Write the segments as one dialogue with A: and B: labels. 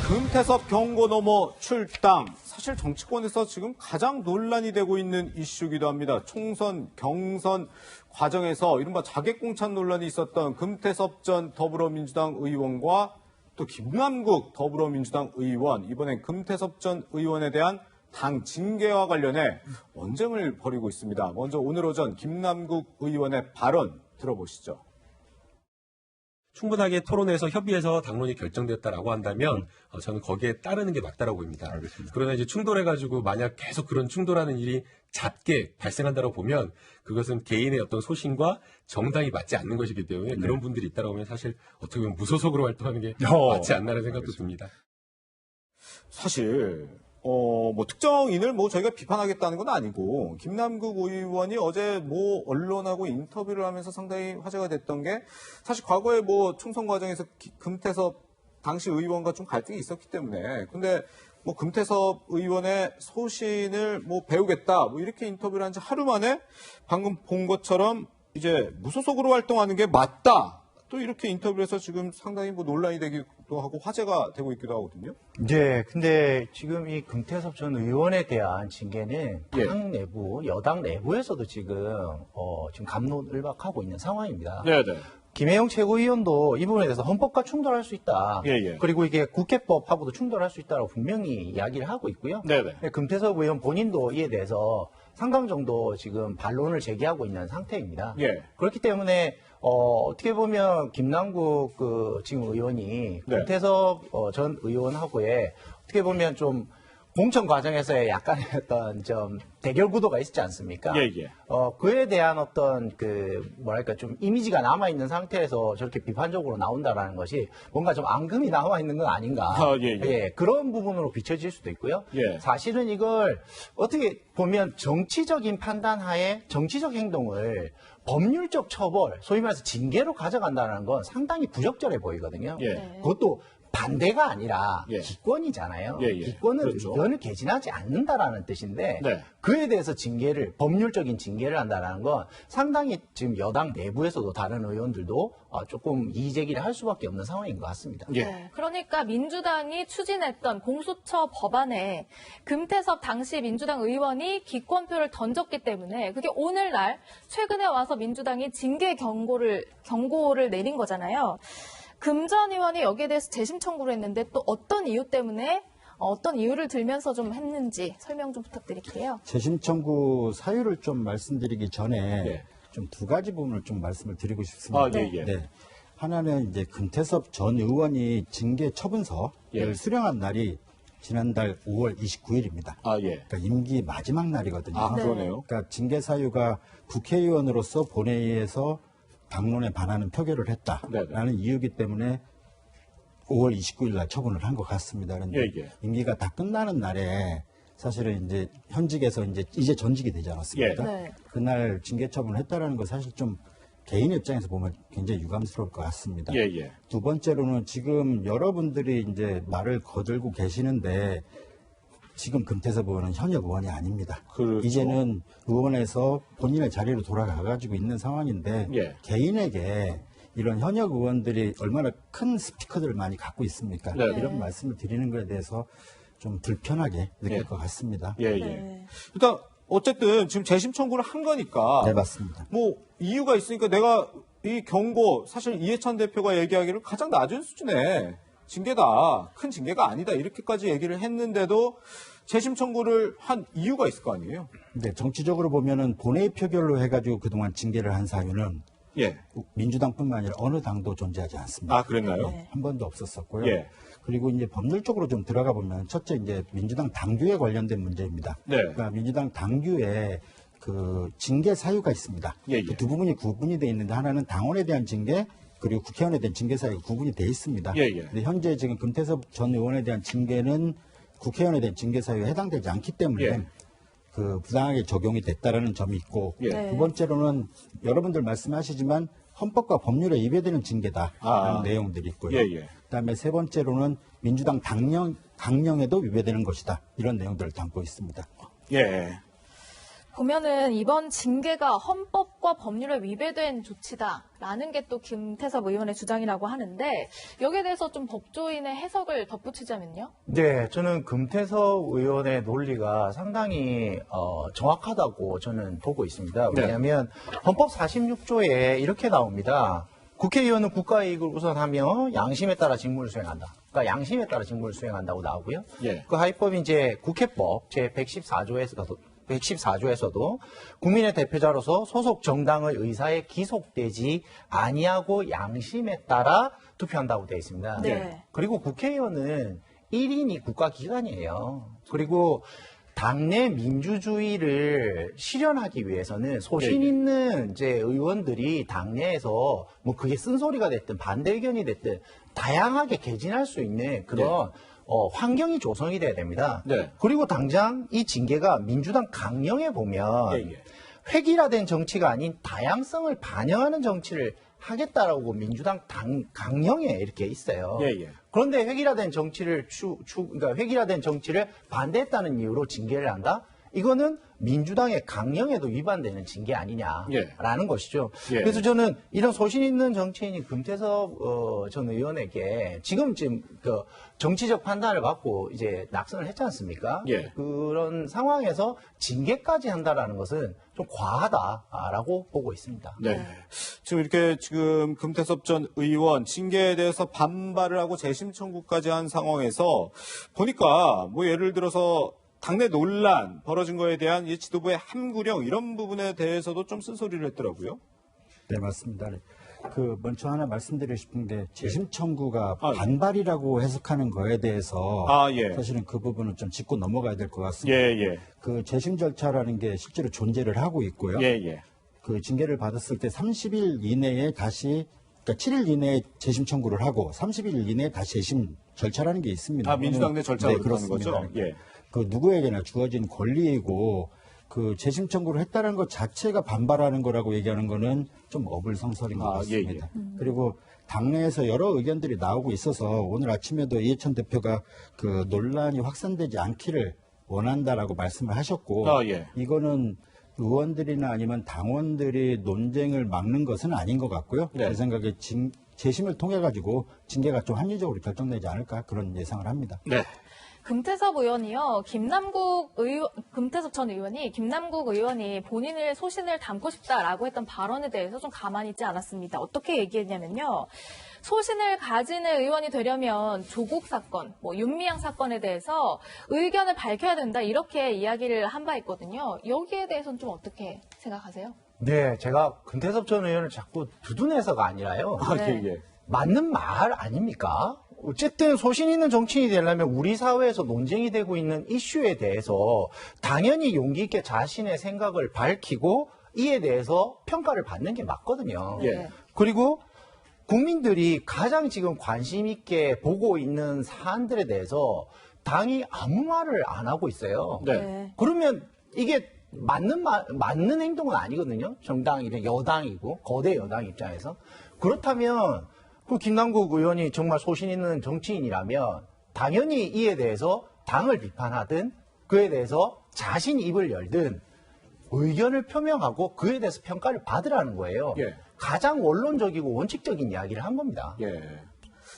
A: 금태섭 경고 넘어 출당. 사실 정치권에서 지금 가장 논란이 되고 있는 이슈기도 합니다. 총선, 경선 과정에서 이른바 자객공천 논란이 있었던 금태섭 전 더불어민주당 의원과 또 김남국 더불어민주당 의원, 이번엔 금태섭 전 의원에 대한 당 징계와 관련해 논쟁을 벌이고 있습니다. 먼저 오늘 오전 김남국 의원의 발언 들어보시죠.
B: 충분하게 토론해서 협의해서 당론이 결정됐다라고 한다면 저는 거기에 따르는 게 맞다라고 봅니다.
C: 알겠습니다.
B: 그러나 이제 충돌해가지고 만약 계속 그런 충돌하는 일이 잦게 발생한다고 보면 그것은 개인의 어떤 소신과 정당이 맞지 않는 것이기 때문에 그런 분들이 있다라고 하면 사실 어떻게 보면 무소속으로 활동하는 게 맞지 않나라는 생각도 듭니다.
A: 사실 특정인을 저희가 비판하겠다는 건 아니고, 김남국 의원이 어제 언론하고 인터뷰를 하면서 상당히 화제가 됐던 게, 사실 과거에 총선 과정에서 금태섭 당시 의원과 좀 갈등이 있었기 때문에, 근데 금태섭 의원의 소신을 배우겠다, 이렇게 인터뷰를 한 지 하루 만에 방금 본 것처럼 이제 무소속으로 활동하는 게 맞다. 또 이렇게 인터뷰에서 지금 상당히 논란이 되기도 하고 화제가 되고 있기도 하거든요.
C: 네, 근데 지금 이 금태섭 전 의원에 대한 징계는
A: 예.
C: 당 내부, 여당 내부에서도 지금 갑론을박하고 있는 상황입니다.
A: 네네.
C: 김혜영 최고위원도 이 부분에 대해서 헌법과 충돌할 수 있다.
A: 예.
C: 그리고 이게 국회법하고도 충돌할 수 있다고 분명히 이야기를 하고 있고요.
A: 네네.
C: 금태섭 의원 본인도 이에 대해서 상당 정도 지금 반론을 제기하고 있는 상태입니다.
A: 예.
C: 그렇기 때문에 어떻게 보면 김남국 지금 의원이
A: 네.
C: 금태섭 전 의원하고의 어떻게 보면 좀 공천 과정에서의 약간의 어떤 좀 대결 구도가 있지 않습니까?
A: 예.
C: 그에 대한 어떤 좀 이미지가 남아있는 상태에서 저렇게 비판적으로 나온다라는 것이 뭔가 좀 앙금이 남아있는 건 아닌가.
A: 예.
C: 그런 부분으로 비춰질 수도 있고요.
A: 예.
C: 사실은 이걸 어떻게 보면 정치적인 판단 하에 정치적 행동을 법률적 처벌, 소위 말해서 징계로 가져간다는 건 상당히 부적절해 보이거든요.
A: 예.
C: 그것도 반대가 아니라
A: 예.
C: 기권이잖아요.
A: 예.
C: 기권은
A: 그렇죠.
C: 의견을 개진하지 않는다라는 뜻인데
A: 네.
C: 그에 대해서 법률적인 징계를 한다는 건 상당히 지금 여당 내부에서도 다른 의원들도 조금 이의제기를 할 수밖에 없는 상황인 것 같습니다.
A: 예.
D: 네, 그러니까 민주당이 추진했던 공수처 법안에 금태섭 당시 민주당 의원이 기권표를 던졌기 때문에 그게 오늘날 최근에 와서 민주당이 징계 경고를 내린 거잖아요. 금 전 의원이 여기에 대해서 재심 청구를 했는데 또 어떤 이유 때문에 어떤 이유를 들면서 좀 했는지 설명 좀 부탁드릴게요.
E: 재심 청구 사유를 좀 말씀드리기 전에
A: 네.
E: 좀 두 가지 부분을 좀 말씀을 드리고 싶습니다.
A: 예.
E: 네. 하나는 이제 금태섭 전 의원이 징계 처분서를
A: 예.
E: 수령한 날이 지난달 5월 29일입니다.
A: 예.
E: 그러니까 임기 마지막 날이거든요.
A: 그러네요.
E: 그러니까 징계 사유가 국회의원으로서 본회의에서 당론에 반하는 표결을 했다라는 이유이기 때문에 5월 29일 날 처분을 한 것 같습니다. 그런데
A: 예.
E: 임기가 다 끝나는 날에 사실은 이제 현직에서 이제 전직이 되지 않았습니까?
D: 네.
E: 그날 징계 처분을 했다라는 건 사실 좀 개인 입장에서 보면 굉장히 유감스러울 것 같습니다.
A: 예.
E: 두 번째로는 지금 여러분들이 이제 말을 거들고 계시는데 지금 금태섭 의원은 현역 의원이 아닙니다.
A: 그렇죠.
E: 이제는 의원에서 본인의 자리로 돌아가가지고 있는 상황인데
A: 예.
E: 개인에게 이런 현역 의원들이 얼마나 큰 스피커들을 많이 갖고 있습니까?
A: 네.
E: 이런 말씀을 드리는 것에 대해서 좀 불편하게 느낄
A: 예.
E: 것 같습니다.
A: 예.
D: 네.
A: 일단 어쨌든 지금 재심 청구를 한 거니까
E: 네, 맞습니다.
A: 이유가 있으니까 내가 이 경고, 사실 이해찬 대표가 얘기하기를 가장 낮은 수준의 징계다, 큰 징계가 아니다, 이렇게까지 얘기를 했는데도 재심 청구를 한 이유가 있을 거 아니에요?
E: 네, 정치적으로 보면은 본회의 표결로 해가지고 그동안 징계를 한 사유는
A: 예.
E: 민주당뿐만 아니라 어느 당도 존재하지 않습니다.
A: 그랬나요?
D: 네.
E: 한 번도 없었었고요.
A: 예.
E: 그리고 이제 법률적으로 좀 들어가 보면 첫째 이제 민주당 당규에 관련된 문제입니다.
A: 네.
E: 그러니까 민주당 당규에 징계 사유가 있습니다.
A: 예.
E: 그 두 부분이 구분이 되어 있는데 하나는 당원에 대한 징계 그리고 국회의원에 대한 징계 사유가 구분이 되어 있습니다.
A: 예.
E: 근데 현재 지금 금태섭 전 의원에 대한 징계는 국회의원에 대한 징계 사유에 해당되지 않기 때문에
A: 예.
E: 부당하게 적용이 됐다라는 점이 있고
A: 예.
D: 네.
E: 두 번째로는 여러분들 말씀하시지만 헌법과 법률에 위배되는 징계다라는 내용들이 있고요.
A: 예.
E: 그다음에 세 번째로는 민주당 강령에도 위배되는 것이다. 이런 내용들을 담고 있습니다.
A: 예.
D: 보면은 이번 징계가 헌법과 법률에 위배된 조치다라는 게 또 김태섭 의원의 주장이라고 하는데 여기에 대해서 좀 법조인의 해석을 덧붙이자면요.
C: 네, 저는 금태섭 의원의 논리가 상당히 정확하다고 저는 보고 있습니다. 왜냐하면 헌법 46조에 이렇게 나옵니다. 국회의원은 국가이익을 우선하며 양심에 따라 직무를 수행한다. 그러니까 양심에 따라 직무를 수행한다고 나오고요. 그 하위법이 이제 국회법 제 114조에서도 국민의 대표자로서 소속 정당의 의사에 기속되지 아니하고 양심에 따라 투표한다고 되어 있습니다.
D: 네.
C: 그리고 국회의원은 1인이 국가기관이에요. 그리고 당내 민주주의를 실현하기 위해서는 소신 있는 이제 의원들이 당내에서 뭐 그게 쓴소리가 됐든 반대 의견이 됐든 다양하게 개진할 수 있는 그런 환경이 조성이 돼야 됩니다. 그리고 당장 이 징계가 민주당 강령에 보면 획일화된 정치가 아닌 다양성을 반영하는 정치를 하겠다라고 민주당 강령에 이렇게 있어요. 그런데 획일화된 정치를 그러니까 획일화된 정치를 반대했다는 이유로 징계를 한다? 이거는 민주당의 강령에도 위반되는 징계 아니냐라는 것이죠. 그래서 저는 이런 소신 있는 정치인이 금태섭 전 의원에게 지금 그 정치적 판단을 받고 이제 낙선을 했지 않습니까? 그런 상황에서 징계까지 한다라는 것은 좀 과하다라고 보고 있습니다.
A: 지금 이렇게 지금 금태섭 전 의원 징계에 대해서 반발을 하고 재심 청구까지 한 상황에서 보니까 뭐 예를 들어서 당내 논란 벌어진 거에 대한 이 지도부의 함구령 이런 부분에 대해서도 좀 쓴소리를 했더라고요.
E: 네, 맞습니다. 먼저 하나 말씀드리고 싶은 게 재심 청구가 반발이라고 해석하는 거에 대해서 사실은 그 부분은 좀 짚고 넘어가야 될 것 같습니다. 그 재심 절차라는 게 실제로 존재를 하고 있고요. 그 징계를 받았을 때 30일 이내에 다시 그러니까 7일 이내에 재심 청구를 하고 30일 이내에 다시 재심 절차라는 게 있습니다.
A: 민주당 내 절차로
E: 그렇는
A: 거죠?
E: 그 누구에게나 주어진 권리이고 그 재심 청구를 했다는 것 자체가 반발하는 거라고 얘기하는 거는 좀 어불성설인 것 같습니다. 그리고 당내에서 여러 의견들이 나오고 있어서 오늘 아침에도 이해찬 대표가 그 논란이 확산되지 않기를 원한다라고 말씀을 하셨고 이거는 의원들이나 아니면 당원들이 논쟁을 막는 것은 아닌 것 같고요. 제 생각에 재심을 통해 가지고 징계가 좀 합리적으로 결정되지 않을까 그런 예상을 합니다.
D: 금태섭 의원이요, 금태섭 전 의원이 김남국 의원이 본인의 소신을 담고 싶다라고 했던 발언에 대해서 좀 가만히 있지 않았습니다. 어떻게 얘기했냐면요. 소신을 가지는 의원이 되려면 조국 사건, 윤미향 사건에 대해서 의견을 밝혀야 된다 이렇게 이야기를 한 바 있거든요. 여기에 대해서는 좀 어떻게 생각하세요?
C: 네, 제가 금태섭 전 의원을 자꾸 두둔해서가 아니라요. 맞는 말 아닙니까? 어쨌든 소신 있는 정치인이 되려면 우리 사회에서 논쟁이 되고 있는 이슈에 대해서 당연히 용기 있게 자신의 생각을 밝히고 이에 대해서 평가를 받는 게 맞거든요. 그리고 국민들이 가장 지금 관심 있게 보고 있는 사안들에 대해서 당이 아무 말을 안 하고 있어요. 그러면 이게 맞는 행동은 아니거든요. 정당이든 여당이고 거대 여당 입장에서. 그렇다면 그 김남국 의원이 정말 소신 있는 정치인이라면 당연히 이에 대해서 당을 비판하든 그에 대해서 자신이 입을 열든 의견을 표명하고 그에 대해서 평가를 받으라는 거예요. 가장 원론적이고 원칙적인 이야기를 한 겁니다.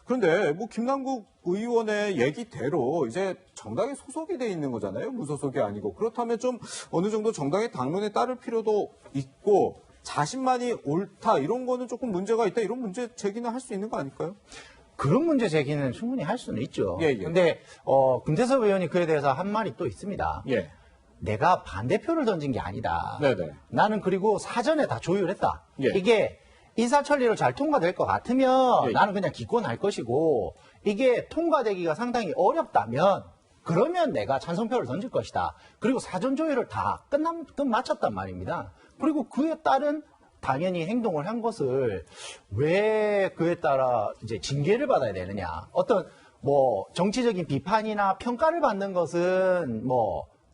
A: 그런데 뭐 김남국 의원의 얘기대로 이제 정당에 소속이 돼 있는 거잖아요. 무소속이 아니고. 그렇다면 좀 어느 정도 정당의 당론에 따를 필요도 있고 자신만이 옳다 이런 거는 조금 문제가 있다 이런 문제 제기는 할 수 있는 거 아닐까요?
C: 그런 문제 제기는 충분히 할 수는 있죠. 근데 금태섭 의원이 그에 대해서 한 말이 또 있습니다. 내가 반대표를 던진 게 아니다. 나는 그리고 사전에 다 조율했다. 이게 인사처리로 잘 통과될 것 같으면 나는 그냥 기권할 것이고 이게 통과되기가 상당히 어렵다면 그러면 내가 찬성표를 던질 것이다. 그리고 사전 조율을 다 끝마쳤단 말입니다. 그리고 그에 따른 당연히 행동을 한 것을 왜 그에 따라 이제 징계를 받아야 되느냐. 어떤 정치적인 비판이나 평가를 받는 것은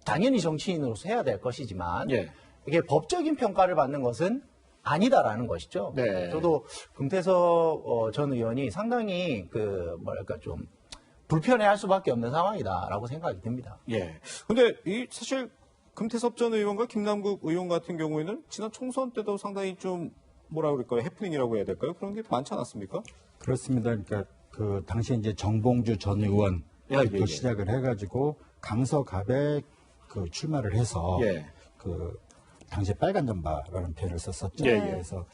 C: 당연히 정치인으로서 해야 될 것이지만 이게 법적인 평가를 받는 것은 아니다라는 것이죠. 저도 금태섭 전 의원이 상당히 좀 불편해할 수밖에 없는 상황이다라고 생각이 듭니다.
A: 근데 사실 금태섭 전 의원과 김남국 의원 같은 경우에는 지난 총선 때도 상당히 좀 뭐라 그럴까요? 해프닝이라고 해야 될까요? 그런 게 많지 않았습니까?
E: 그렇습니다. 그러니까 그 당시에 이제 정봉주 전 의원 또 시작을 해가지고 강서갑에 그 출마를 해서 그 당시에 빨간 잠바라는 표현을 썼었죠. 그래서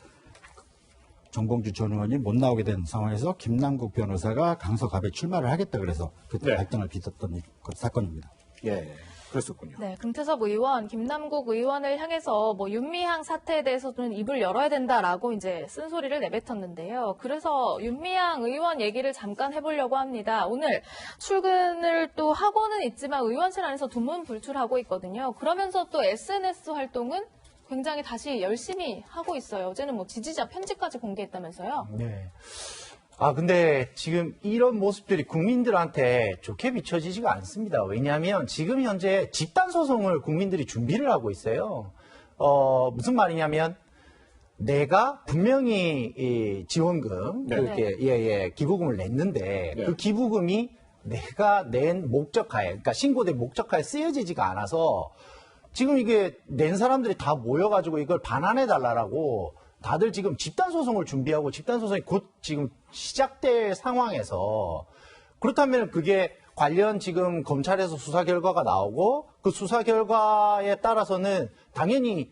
E: 정봉주 전 의원이 못 나오게 된 상황에서 김남국 변호사가 강서갑에 출마를 하겠다 그래서 그때 갈등을 빚었던 사건입니다.
A: 그랬었군요.
D: 네, 금태섭 의원, 김남국 의원을 향해서 뭐 윤미향 사태에 대해서는 입을 열어야 된다라고 이제 쓴소리를 내뱉었는데요. 그래서 윤미향 의원 얘기를 잠깐 해보려고 합니다. 오늘 출근을 또 하고는 있지만 의원실 안에서 두문불출하고 있거든요. 그러면서 또 SNS 활동은 굉장히 다시 열심히 하고 있어요. 어제는 뭐 지지자 편지까지 공개했다면서요.
C: 네. 근데 지금 이런 모습들이 국민들한테 좋게 비춰지지가 않습니다. 왜냐하면 지금 현재 집단소송을 국민들이 준비를 하고 있어요. 무슨 말이냐면 내가 분명히 이 지원금, 그렇게, 기부금을 냈는데 그 기부금이 내가 낸 목적하에, 그러니까 신고된 목적하에 쓰여지지가 않아서 지금 이게 낸 사람들이 다 모여가지고 이걸 반환해달라고 다들 지금 집단소송을 준비하고 집단소송이 곧 지금 시작될 상황에서 그렇다면 그게 관련 지금 검찰에서 수사 결과가 나오고 그 수사 결과에 따라서는 당연히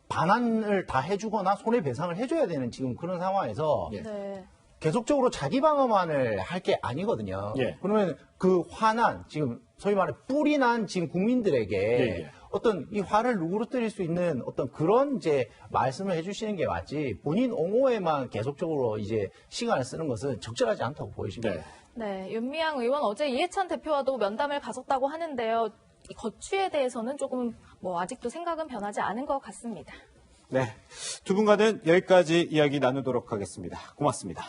C: 반환을 다 해주거나 손해배상을 해줘야 되는 지금 그런 상황에서
D: 네.
C: 계속적으로 자기 방어만을 할 게 아니거든요. 그러면 그 화난 지금 소위 말해 뿔이 난 지금 국민들에게 어떤 이 화를 누그러뜨릴 수 있는 어떤 그런 이제 말씀을 해주시는 게 맞지 본인 옹호에만 계속적으로 이제 시간을 쓰는 것은 적절하지 않다고 보여집니다.
D: 네, 윤미향 의원 어제 이해찬 대표와도 면담을 가졌다고 하는데요. 이 거취에 대해서는 조금 뭐 아직도 생각은 변하지 않은 것 같습니다.
A: 네, 두 분과는 여기까지 이야기 나누도록 하겠습니다. 고맙습니다.